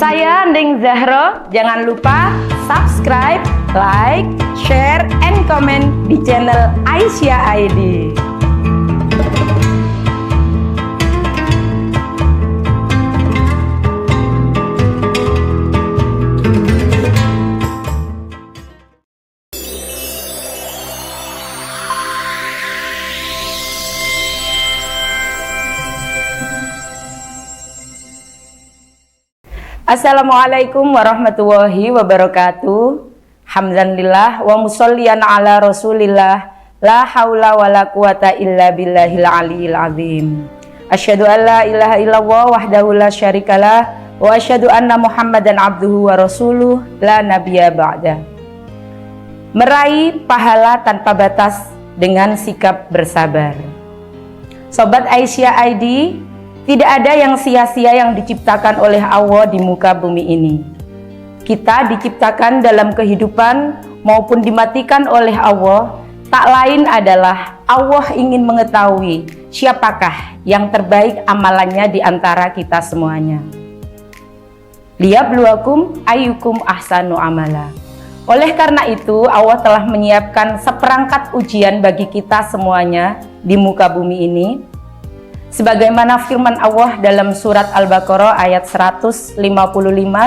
Saya Nding Zahro, jangan lupa subscribe, like, share, and comment di channel Aisyah ID. Assalamualaikum warahmatullahi wabarakatuh. Hamdanillah wa musolliyan ala rasulillah. La haula wa la quwata illa billahil aliyil azim. Asyhadu an la ilaha illallah wahdahu la syarikalah wa asyhadu anna muhammadan abduhu wa rasuluh la nabiyya ba'da. Meraih pahala tanpa batas dengan sikap bersabar. Sobat Aisyah ID, tidak ada yang sia-sia yang diciptakan oleh Allah di muka bumi ini. Kita diciptakan dalam kehidupan maupun dimatikan oleh Allah, tak lain adalah Allah ingin mengetahui siapakah yang terbaik amalannya di antara kita semuanya. Liyabluwakum ayyukum ahsanu amala. Oleh karena itu, Allah telah menyiapkan seperangkat ujian bagi kita semuanya di muka bumi ini. Sebagaimana firman Allah dalam surat Al-Baqarah ayat 155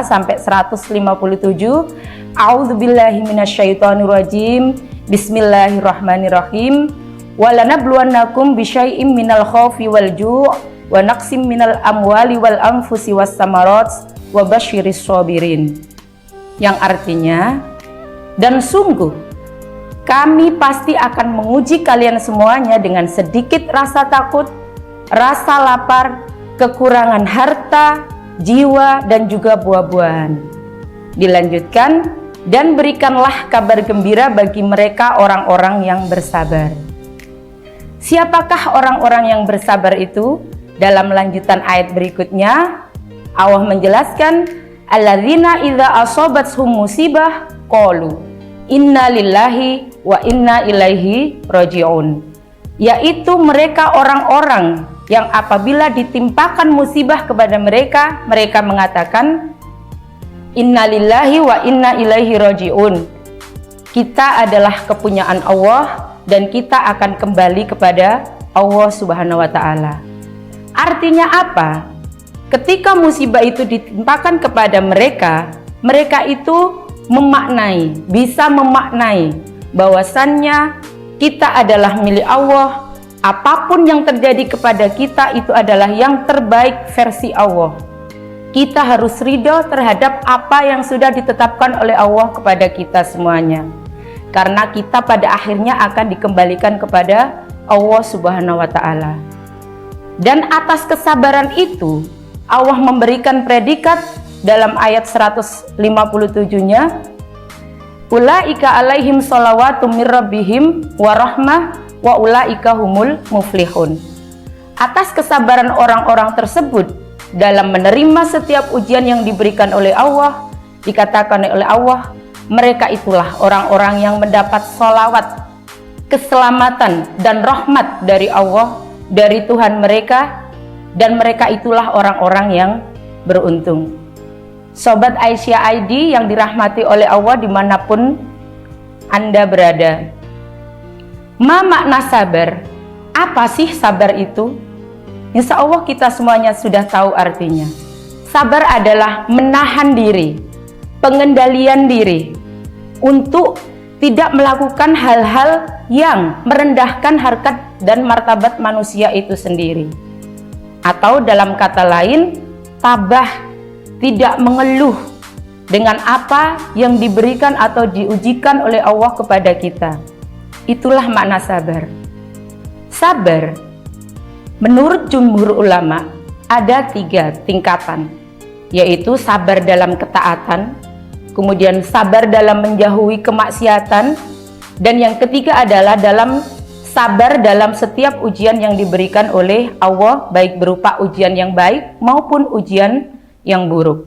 sampai 157, A'udzubillahi minasyaitonirrajim. Bismillahirrahmanirrahim. Walanabluwannakum bisyai'im minal khaufi wal ju' wa naqsim minal amwali wal anfusi was samarat wa basyiris shabirin. Yang artinya, dan sungguh kami pasti akan menguji kalian semuanya dengan sedikit rasa takut, rasa lapar, kekurangan harta, jiwa, dan juga buah-buahan. Dilanjutkan, dan berikanlah kabar gembira bagi mereka orang-orang yang bersabar. Siapakah orang-orang yang bersabar itu? Dalam lanjutan ayat berikutnya, Allah menjelaskan, alladzina idza asobathum musibah qalu inna lillahi wa inna ilaihi raji'un. Yaitu mereka orang-orang yang apabila ditimpakan musibah kepada mereka, mereka mengatakan innalillahi wa inna ilaihi raji'un. Kita adalah kepunyaan Allah dan kita akan kembali kepada Allah Subhanahu wa taala. Artinya apa? Ketika musibah itu ditimpakan kepada mereka, mereka itu bisa memaknai bahwasannya kita adalah milik Allah. Apapun yang terjadi kepada kita itu adalah yang terbaik versi Allah. Kita harus ridho terhadap apa yang sudah ditetapkan oleh Allah kepada kita semuanya. Karena kita pada akhirnya akan dikembalikan kepada Allah Subhanahu wa taala. Dan atas kesabaran itu, Allah memberikan predikat dalam ayat 157-nya, ulaika alaihim sholawatu mir rabbihim wa rahmah wa ulaika humul muflihun. Atas kesabaran orang-orang tersebut dalam menerima setiap ujian yang diberikan oleh Allah, dikatakan oleh Allah, mereka itulah orang-orang yang mendapat sholawat, keselamatan dan rahmat dari Allah, dari Tuhan mereka, dan mereka itulah orang-orang yang beruntung. Sobat Aisyah ID yang dirahmati oleh Allah dimanapun Anda berada. Ma makna sabar? Apa sih sabar itu? Insya Allah kita semuanya sudah tahu artinya. Sabar adalah menahan diri, pengendalian diri untuk tidak melakukan hal-hal yang merendahkan harkat dan martabat manusia itu sendiri. Atau dalam kata lain, tabah, tidak mengeluh dengan apa yang diberikan atau diujikan oleh Allah kepada kita. Itulah makna sabar. Sabar, menurut jumhur ulama, ada 3 tingkatan, yaitu sabar dalam ketaatan, kemudian sabar dalam menjauhi kemaksiatan, dan yang ketiga adalah sabar dalam setiap ujian yang diberikan oleh Allah, baik berupa ujian yang baik maupun ujian yang buruk.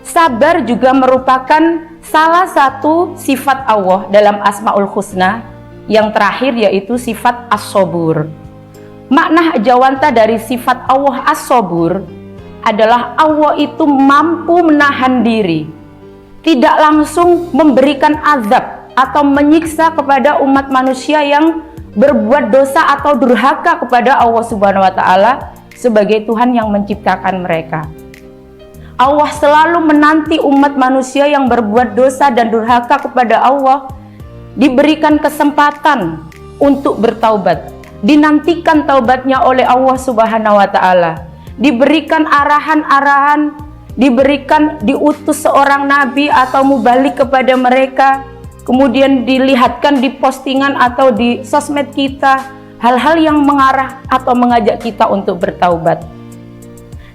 Sabar juga merupakan salah satu sifat Allah dalam Asmaul Husna yang terakhir, yaitu sifat as-sabur. Makna jawanta dari sifat Allah as-sabur adalah Allah itu mampu menahan diri, tidak langsung memberikan azab atau menyiksa kepada umat manusia yang berbuat dosa atau durhaka kepada Allah Subhanahu wa Ta'ala sebagai Tuhan yang menciptakan mereka. Allah selalu menanti umat manusia yang berbuat dosa dan durhaka kepada Allah diberikan kesempatan untuk bertaubat, dinantikan taubatnya oleh Allah Subhanahu wa Ta'ala, diberikan arahan-arahan, diutus seorang nabi atau mubalik kepada mereka, kemudian dilihatkan di postingan atau di sosmed kita hal-hal yang mengarah atau mengajak kita untuk bertaubat.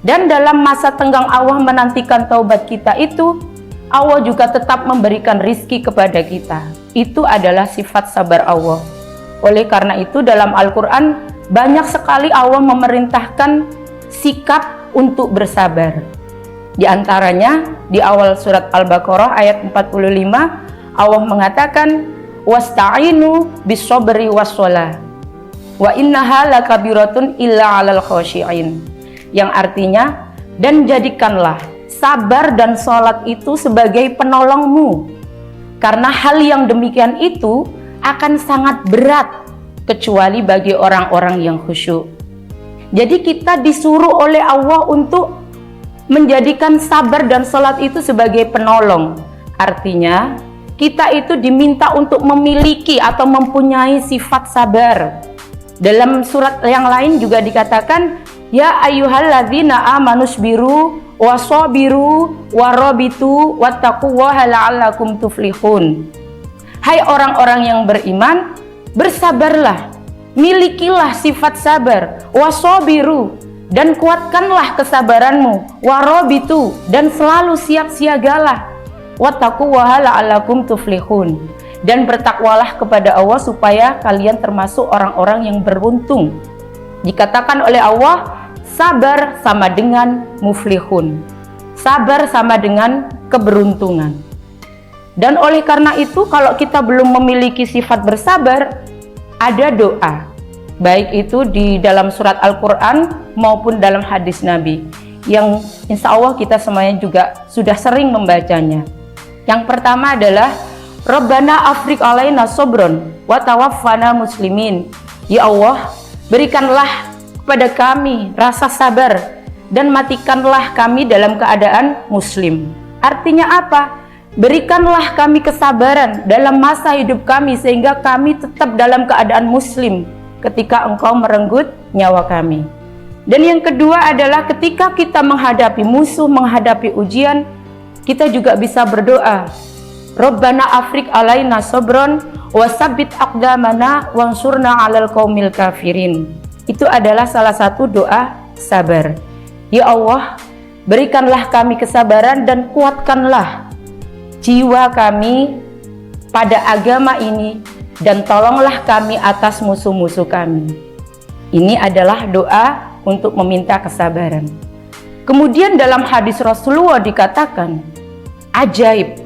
Dan dalam masa tenggang Allah menantikan taubat kita itu, Allah juga tetap memberikan rizki kepada kita. Itu adalah sifat sabar Allah. Oleh karena itu dalam Al-Quran banyak sekali Allah memerintahkan sikap untuk bersabar. Di antaranya di awal surat Al-Baqarah ayat 45 Allah mengatakan wasta'inu bis-sabri was-shalah wa innaha lakabiratun illa 'alal khashi'in, yang artinya dan jadikanlah sabar dan sholat itu sebagai penolongmu, karena hal yang demikian itu akan sangat berat kecuali bagi orang-orang yang khusyuk. Jadi kita disuruh oleh Allah untuk menjadikan sabar dan sholat itu sebagai penolong. Artinya kita itu diminta untuk memiliki atau mempunyai sifat sabar. Dalam surat yang lain juga dikatakan ya ayyuhalladzina amanusbiru wasabiru warabitu wattaqullaha la'allakum tuflihun. Hai orang-orang yang beriman, bersabarlah, milikilah sifat sabar, wasabiru, dan kuatkanlah kesabaranmu, warabitu, dan selalu siap siagalah, wattaqullaha la'allakum tuflihun, dan bertakwalah kepada Allah supaya kalian termasuk orang-orang yang beruntung. Dikatakan oleh Allah, sabar sama dengan muflihun, sabar sama dengan keberuntungan. Dan oleh karena itu kalau kita belum memiliki sifat bersabar, ada doa, baik itu di dalam surat Al-Quran maupun dalam hadis Nabi, yang insya Allah kita semuanya juga sudah sering membacanya. Yang pertama adalah Rabbana afrik alaina sobron wa tawaffana muslimin. Ya Allah, berikanlah kepada kami rasa sabar dan matikanlah kami dalam keadaan muslim. Artinya apa? Berikanlah kami kesabaran dalam masa hidup kami sehingga kami tetap dalam keadaan muslim ketika Engkau merenggut nyawa kami. Dan yang kedua adalah ketika kita menghadapi musuh, menghadapi ujian, kita juga bisa berdoa, Rabbana afrik alaina sobron wasabbit aqdamana wansurna alal qaumil kafirin. Itu adalah salah satu doa sabar. Ya Allah, berikanlah kami kesabaran dan kuatkanlah jiwa kami pada agama ini dan tolonglah kami atas musuh-musuh kami. Ini adalah doa untuk meminta kesabaran. Kemudian dalam hadis Rasulullah dikatakan, ajaib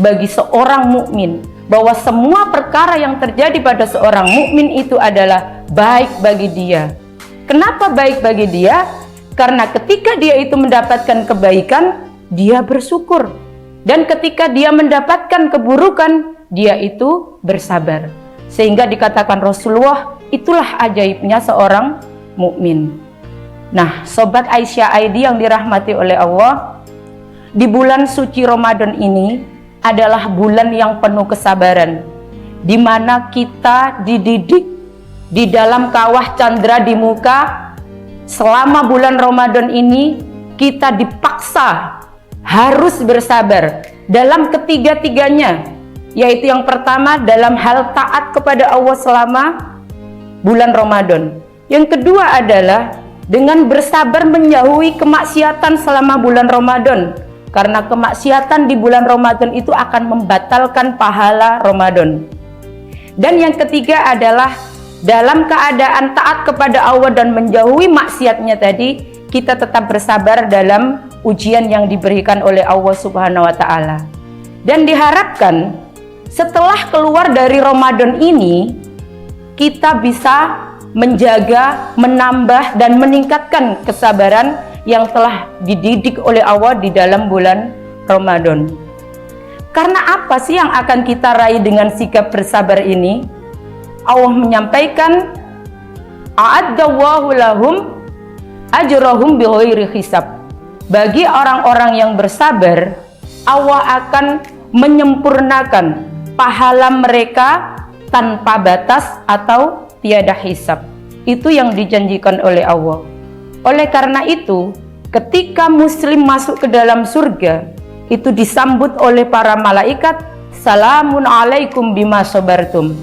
bagi seorang mukmin bahwa semua perkara yang terjadi pada seorang mukmin itu adalah baik bagi dia. Kenapa baik bagi dia? Karena ketika dia itu mendapatkan kebaikan, dia bersyukur. Dan ketika dia mendapatkan keburukan, dia itu bersabar. Sehingga dikatakan Rasulullah, itulah ajaibnya seorang mukmin. Nah, Sobat Aisyah ID yang dirahmati oleh Allah, di bulan suci Ramadan ini adalah bulan yang penuh kesabaran, di mana kita dididik di dalam kawah candra di muka. Selama bulan Ramadan ini kita dipaksa harus bersabar dalam ketiga-tiganya, yaitu yang pertama dalam hal taat kepada Allah selama bulan Ramadan. Yang kedua adalah dengan bersabar menjauhi kemaksiatan selama bulan Ramadan, karena kemaksiatan di bulan Ramadan itu akan membatalkan pahala Ramadan. Dan yang ketiga adalah dalam keadaan taat kepada Allah dan menjauhi maksiatnya tadi, kita tetap bersabar dalam ujian yang diberikan oleh Allah Subhanahu wa Ta'ala. Dan diharapkan setelah keluar dari Ramadan ini, kita bisa menjaga, menambah dan meningkatkan kesabaran yang telah dididik oleh Allah di dalam bulan Ramadan. Karena apa sih yang akan kita raih dengan sikap bersabar ini? Allah menyampaikan, a'addallahu lahum ajrahum bighairi hisab. Bagi orang-orang yang bersabar, Allah akan menyempurnakan pahala mereka tanpa batas atau tiada hisab. Itu yang dijanjikan oleh Allah. Oleh karena itu, ketika muslim masuk ke dalam surga, itu disambut oleh para malaikat, salamun alaikum bima sabartum.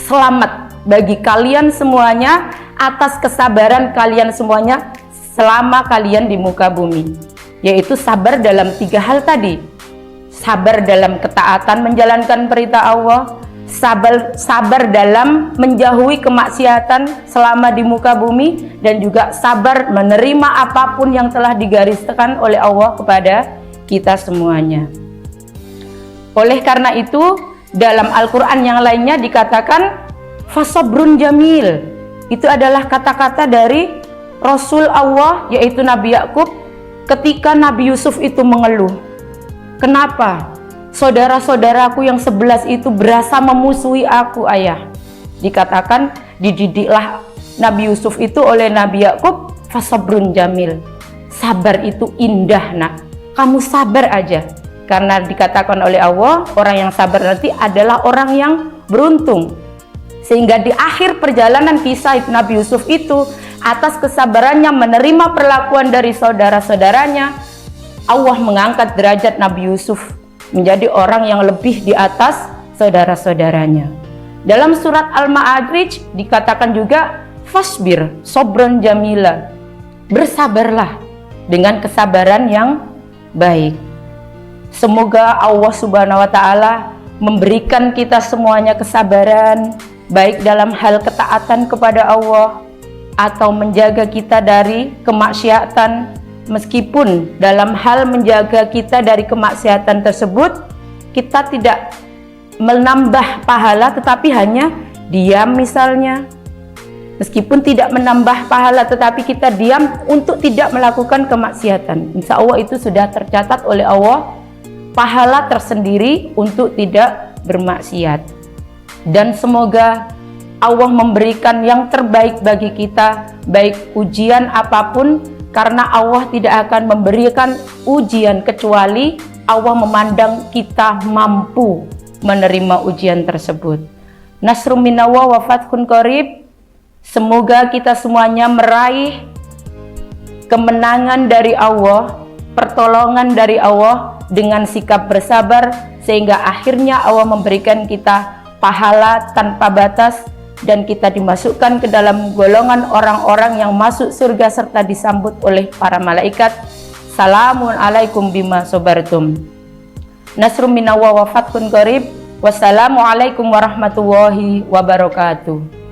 Selamat bagi kalian semuanya atas kesabaran kalian semuanya selama kalian di muka bumi. Yaitu sabar dalam 3 hal tadi. Sabar dalam ketaatan menjalankan perintah Allah, sabar dalam menjauhi kemaksiatan selama di muka bumi, dan juga sabar menerima apapun yang telah digariskan oleh Allah kepada kita semuanya. Oleh karena itu, dalam Al-Quran yang lainnya dikatakan fasabrun jamil. Itu adalah kata-kata dari Rasul Allah, yaitu Nabi Yakub, ketika Nabi Yusuf itu mengeluh. Kenapa? Saudara-saudaraku yang 11 itu berasa memusuhi aku, ayah. Dikatakan dididiklah Nabi Yusuf itu oleh Nabi Yakub, fasabrun jamil. Sabar itu indah, nak. Kamu sabar aja. Karena dikatakan oleh Allah, orang yang sabar nanti adalah orang yang beruntung. Sehingga di akhir perjalanan kisah Nabi Yusuf itu, atas kesabarannya menerima perlakuan dari saudara-saudaranya, Allah mengangkat derajat Nabi Yusuf menjadi orang yang lebih di atas saudara-saudaranya. Dalam surat Al-Ma'arij dikatakan juga fasbir sobron jamila. Bersabarlah dengan kesabaran yang baik. Semoga Allah Subhanahu wa taala memberikan kita semuanya kesabaran, baik dalam hal ketaatan kepada Allah atau menjaga kita dari kemaksiatan. Meskipun dalam hal menjaga kita dari kemaksiatan tersebut kita tidak menambah pahala, tetapi hanya diam misalnya. Meskipun tidak menambah pahala tetapi kita diam untuk tidak melakukan kemaksiatan, insya Allah itu sudah tercatat oleh Allah pahala tersendiri untuk tidak bermaksiat. Dan semoga Allah memberikan yang terbaik bagi kita, baik ujian apapun, karena Allah tidak akan memberikan ujian kecuali Allah memandang kita mampu menerima ujian tersebut. Nasrum minallah wa fathun qarib. Semoga kita semuanya meraih kemenangan dari Allah, pertolongan dari Allah dengan sikap bersabar, sehingga akhirnya Allah memberikan kita pahala tanpa batas dan kita dimasukkan ke dalam golongan orang-orang yang masuk surga serta disambut oleh para malaikat. Salamun alaikum bima sabartum. Nasrum minallah wa fathun qarib. Wassalamualaikum warahmatullahi wabarakatuh.